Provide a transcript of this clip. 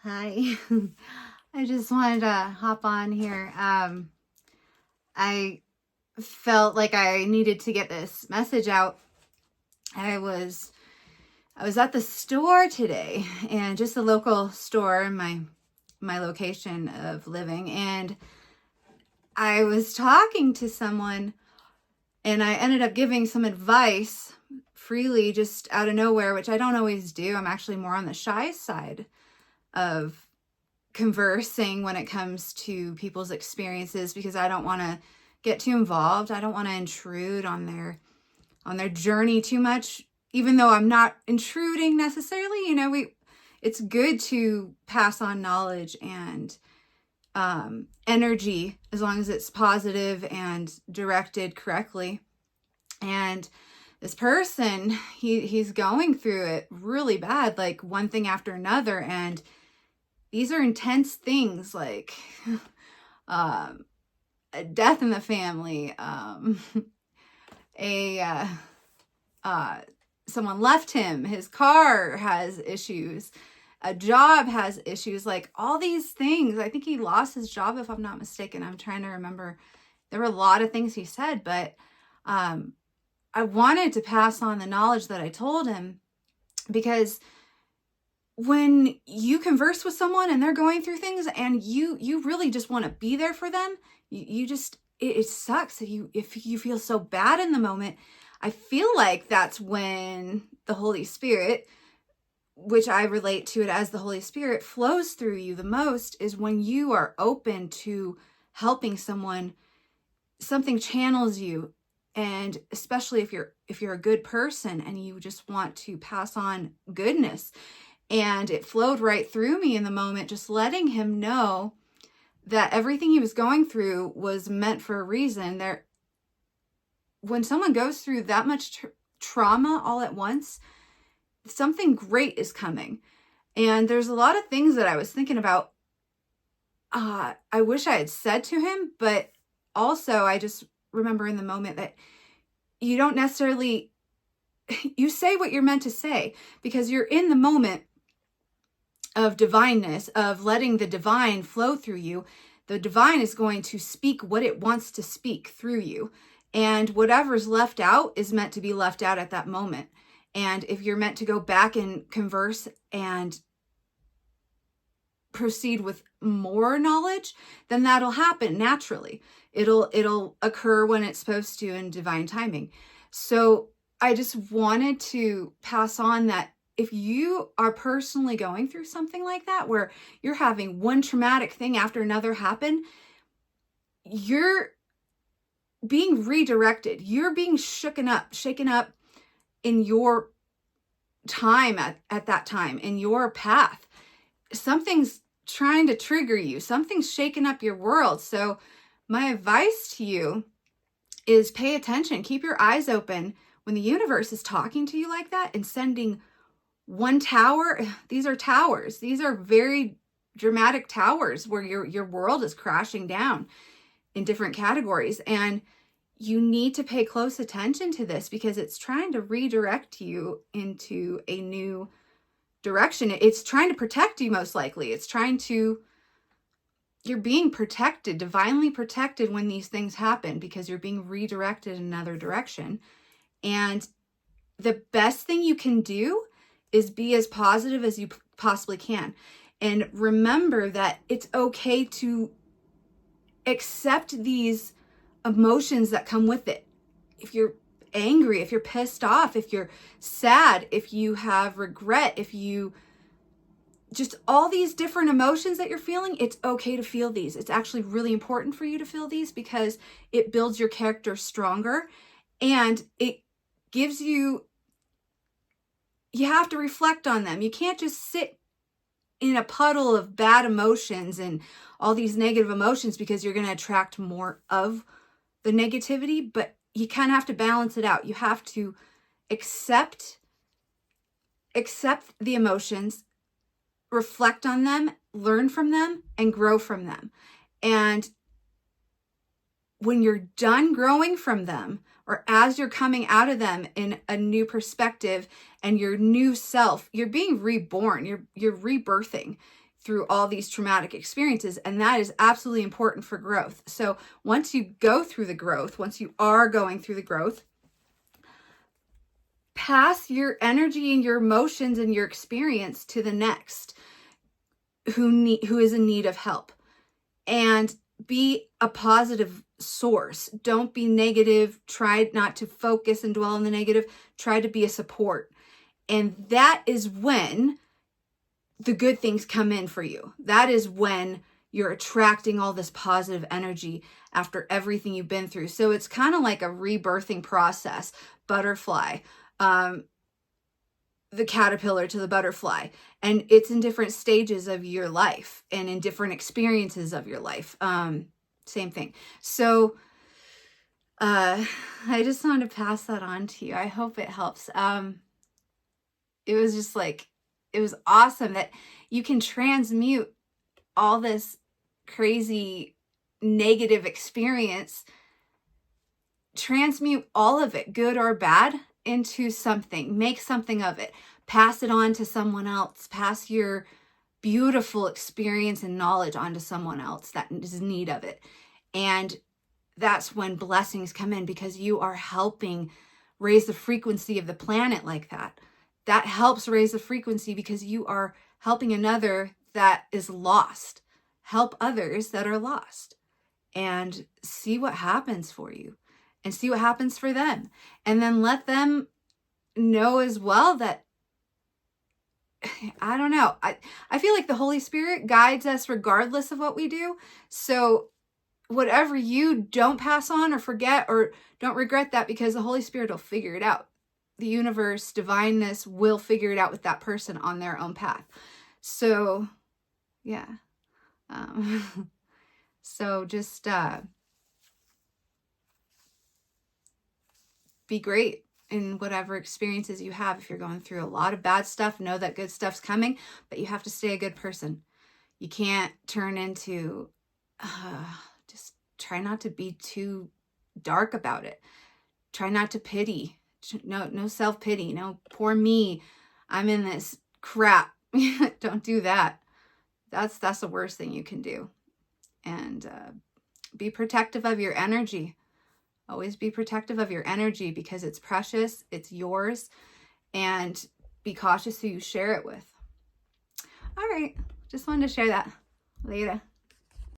Hi. I just wanted to hop on here. I felt like I needed to get this message out. I was at the store today, and just a local store in my location of living, and I was talking to someone, and I ended up giving some advice freely just out of nowhere, which I don't always do. I'm actually more on the shy side of conversing when it comes to people's experiences, because I don't want to get too involved. I don't want to intrude on their journey too much, even though I'm not intruding necessarily. It's good to pass on knowledge and energy as long as it's positive and directed correctly. And this person, he's going through it really bad, like one thing after another, and these are intense things, like a death in the family, someone left him, his car has issues, a job has issues, like all these things. I think he lost his job, if I'm not mistaken. I'm trying to remember. There were a lot of things he said, but I wanted to pass on the knowledge that I told him, because when you converse with someone and they're going through things and you really just want to be there for them, it sucks if you feel so bad in the moment. I feel like that's when the Holy Spirit, which I relate to it as the Holy Spirit, flows through you the most, is when you are open to helping someone. Something channels you, and especially if you're a good person and you just want to pass on goodness. And it flowed right through me in the moment, just letting him know that everything he was going through was meant for a reason. When someone goes through that much trauma all at once, something great is coming. And there's a lot of things that I was thinking about. I wish I had said to him, but also I just remember in the moment that you don't necessarily, you say what you're meant to say, because you're in the moment of divineness, of letting the divine flow through you. The divine is going to speak what it wants to speak through you. And whatever's left out is meant to be left out at that moment. And if you're meant to go back and converse and proceed with more knowledge, then that'll happen naturally. It'll occur when it's supposed to in divine timing. So I just wanted to pass on that if you are personally going through something like that, where you're having one traumatic thing after another happen, you're being redirected. You're being shaken up in your time at that time, in your path. Something's trying to trigger you. Something's shaking up your world. So my advice to you is pay attention. Keep your eyes open when the universe is talking to you like that and sending one tower. These are towers. These are very dramatic towers where your world is crashing down in different categories. And you need to pay close attention to this, because it's trying to redirect you into a new direction. It's trying to protect you, most likely. You're being protected, divinely protected, when these things happen, because you're being redirected in another direction. And the best thing you can do is be as positive as you possibly can. And remember that it's okay to accept these emotions that come with it. If you're angry, if you're pissed off, if you're sad, if you have regret, if you just all these different emotions that you're feeling, it's okay to feel these. It's actually really important for you to feel these, because it builds your character stronger, and it gives you have to reflect on them. You can't just sit in a puddle of bad emotions and all these negative emotions, because you're going to attract more of the negativity. But you kind of have to balance it out. You have to accept the emotions, reflect on them, learn from them, and grow from them. And when you're done growing from them, or as you're coming out of them in a new perspective and your new self, you're being reborn, you're rebirthing through all these traumatic experiences, and that is absolutely important for growth. So once you go through the growth, once you are going through the growth, pass your energy and your emotions and your experience to the next who is in need of help, and be a positive source. Don't be negative. Try not to focus and dwell on the negative. Try to be a support. And that is when the good things come in for you. That is when you're attracting all this positive energy after everything you've been through. So it's kind of like a rebirthing process. Butterfly, the caterpillar to the butterfly, and it's in different stages of your life and in different experiences of your life. Same thing. So I just wanted to pass that on to you. I hope it helps. It was just like, it was awesome that you can transmute all this crazy negative experience, transmute all of it, good or bad, into something. Make something of it. Pass it on to someone else. Pass your beautiful experience and knowledge on to someone else that is in need of it. And that's when blessings come in, because you are helping raise the frequency of the planet like that. That helps raise the frequency because you are helping another that is lost. Help others that are lost, and see what happens for you, and see what happens for them. And then let them know as well that, I don't know, I feel like the Holy Spirit guides us regardless of what we do. So whatever you don't pass on or forget, or don't regret that, because the Holy Spirit will figure it out. The universe, divineness will figure it out with that person on their own path. So yeah. So just be great in whatever experiences you have. If you're going through a lot of bad stuff, know that good stuff's coming, but you have to stay a good person. You can't turn into, just try not to be too dark about it. Try not to pity. No self-pity. No, poor me, I'm in this crap. Don't do that. That's the worst thing you can do. And be protective of your energy. Always be protective of your energy, because it's precious, it's yours, and be cautious who you share it with. All right, just wanted to share that. Later.